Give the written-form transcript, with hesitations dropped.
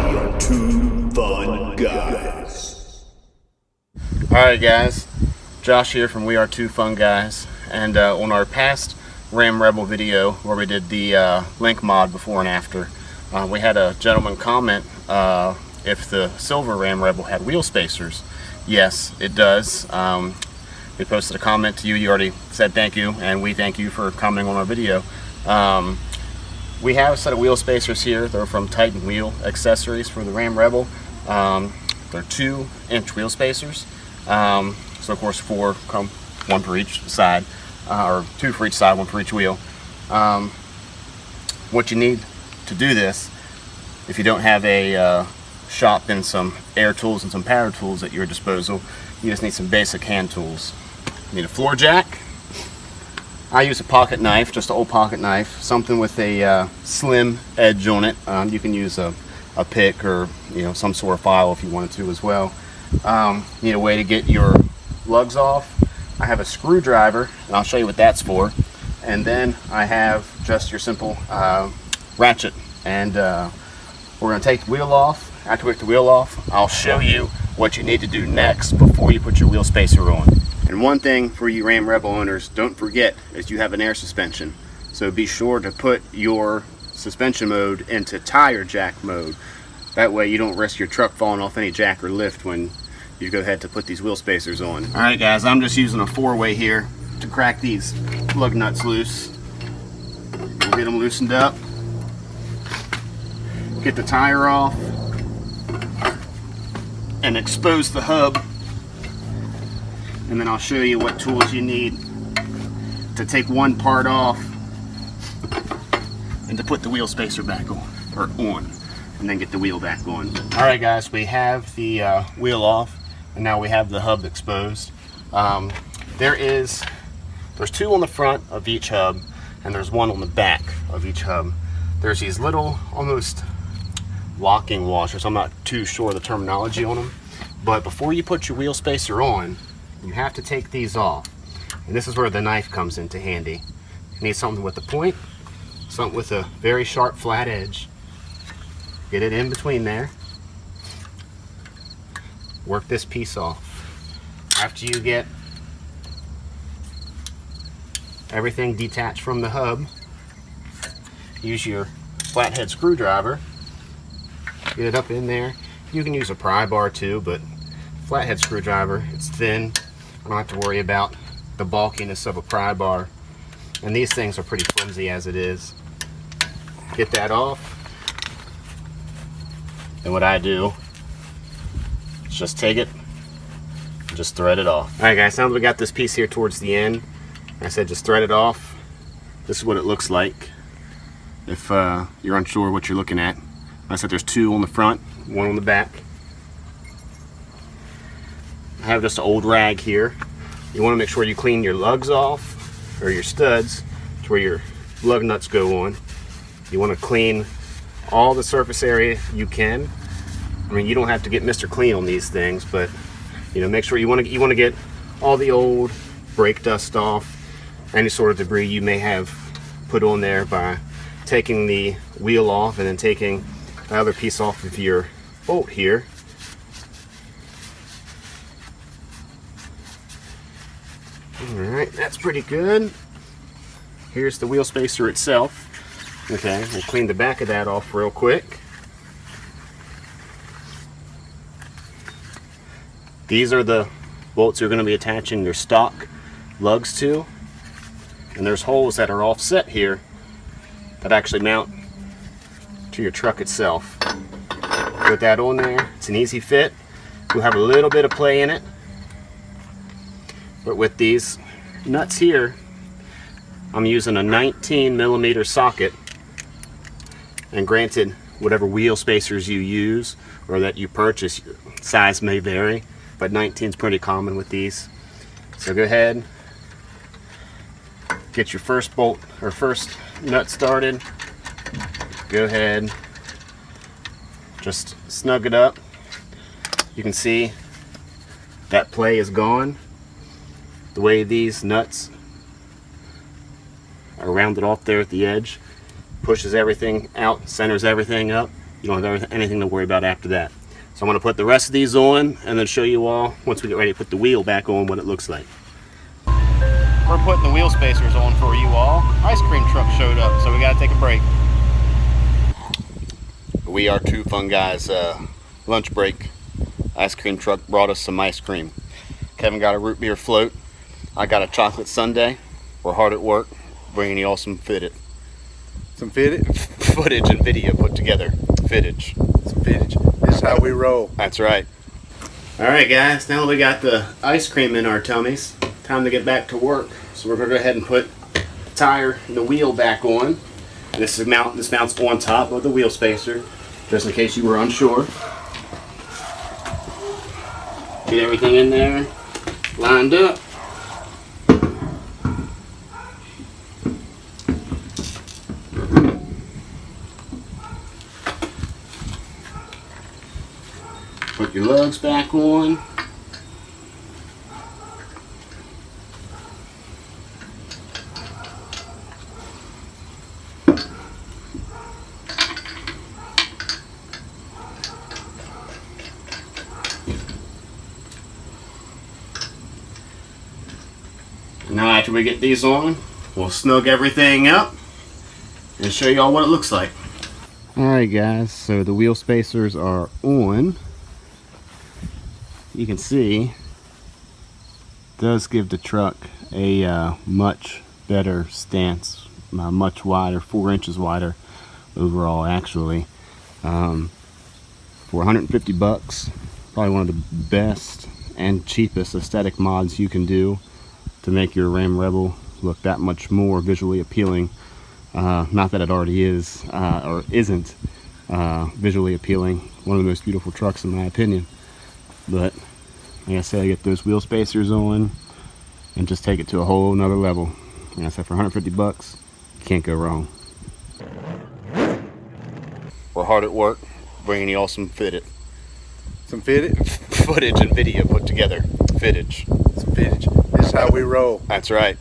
are two fun guys. Alright guys, Josh here from We Are Two Fun Guys, and on our past Ram Rebel video where we did the link mod before and after, we had a gentleman comment if the silver Ram Rebel had wheel spacers. Yes, it does. We posted a comment to you. You already said thank you, and we thank you for commenting on our video. We have a set of wheel spacers here. They're from Titan Wheel Accessories for the Ram Rebel. They're 2-inch wheel spacers. So of course 4 come, 1 for each side, or 2 for each side, 1 for each wheel. What you need to do this, if you don't have a shop and some air tools and some power tools at your disposal, you just need some basic hand tools. You need a floor jack. I use a pocket knife, just an old pocket knife, something with a slim edge on it. You can use a pick or some sort of file if you wanted to as well. You need a way to get your lugs off. I have a screwdriver, and I'll show you what that's for. And then I have just your simple ratchet. And we're going to take the wheel off. After we take the wheel off, I'll show you what you need to do next before you put your wheel spacer on. And one thing for you Ram Rebel owners, don't forget, is you have an air suspension. So be sure to put your suspension mode into tire jack mode. That way you don't risk your truck falling off any jack or lift when you go ahead to put these wheel spacers on. Alright guys, I'm just using a 4-way here to crack these lug nuts loose. We'll get them loosened up. Get the tire off. And expose the hub. And then I'll show you what tools you need to take one part off and to put the wheel spacer back on, and then get the wheel back on. Alright guys, we have the wheel off, and now we have the hub exposed. There's 2 on the front of each hub, and there's 1 on the back of each hub. There's these little, almost locking washers. I'm not too sure of the terminology on them, but before you put your wheel spacer on, you have to take these off. And this is where the knife comes into handy. You need something with a point, something with a very sharp flat edge. Get it in between there. Work this piece off. After you get everything detached from the hub, use your flathead screwdriver. Get it up in there. You can use a pry bar too, but flathead screwdriver, it's thin. I don't have to worry about the bulkiness of a pry bar. And these things are pretty flimsy as it is. Get that off. And what I do is just take it and just thread it off. Alright guys, now that we got this piece here towards the end, I said just thread it off. This is what it looks like if you're unsure what you're looking at. I said there's 2 on the front, 1 on the back. I have just an old rag here. You want to make sure you clean your lugs off, or your studs, to where your lug nuts go on. You want to clean all the surface area you can. I mean, you don't have to get Mr. Clean on these things, but make sure you want to get all the old brake dust off, any sort of debris you may have put on there by taking the wheel off and then taking the other piece off of your bolt here. Alright, that's pretty good. Here's the wheel spacer itself. Okay, we'll clean the back of that off real quick. These are the bolts you're going to be attaching your stock lugs to. And there's holes that are offset here that actually mount to your truck itself. Put that on there. It's an easy fit. You'll have a little bit of play in it. But with these nuts here, I'm using a 19mm socket. And granted, whatever wheel spacers you use or that you purchase, size may vary, but 19 is pretty common with these. So go ahead, get your first bolt or first nut started. Go ahead, just snug it up. You can see that play is gone. The way these nuts are rounded off there at the edge pushes everything out, centers everything up. You don't have anything to worry about after that. So I'm going to put the rest of these on and then show you all, once we get ready to put the wheel back on, what it looks like. We're putting the wheel spacers on for you all. Ice cream truck showed up, so we got to take a break. We are two fun guys. Lunch break. Ice cream truck brought us some ice cream. Kevin got a root beer float. I got a chocolate sundae. We're hard at work, bringing you all some footage and video put together. Footage. This is how we roll. That's right. All right, guys. Now that we got the ice cream in our tummies, time to get back to work. So we're going to go ahead and put the tire and the wheel back on. And this mounts on top of the wheel spacer, just in case you were unsure. Get everything in there, lined up. Put your lugs back on. Now after we get these on, we'll snug everything up and show you all what it looks like. Alright guys, so the wheel spacers are on. You can see it does give the truck a much better stance, much wider, 4 inches wider overall actually. For 150 bucks, probably one of the best and cheapest aesthetic mods you can do to make your Ram Rebel look that much more visually appealing. Not that it already is or isn't visually appealing. One of the most beautiful trucks in my opinion. But like I said, I get those wheel spacers on and just take it to a whole nother level. Like I said, for 150 bucks, you can't go wrong. We're hard at work, bringing you all some footage and video put together. Footage. This is how we roll. That's right.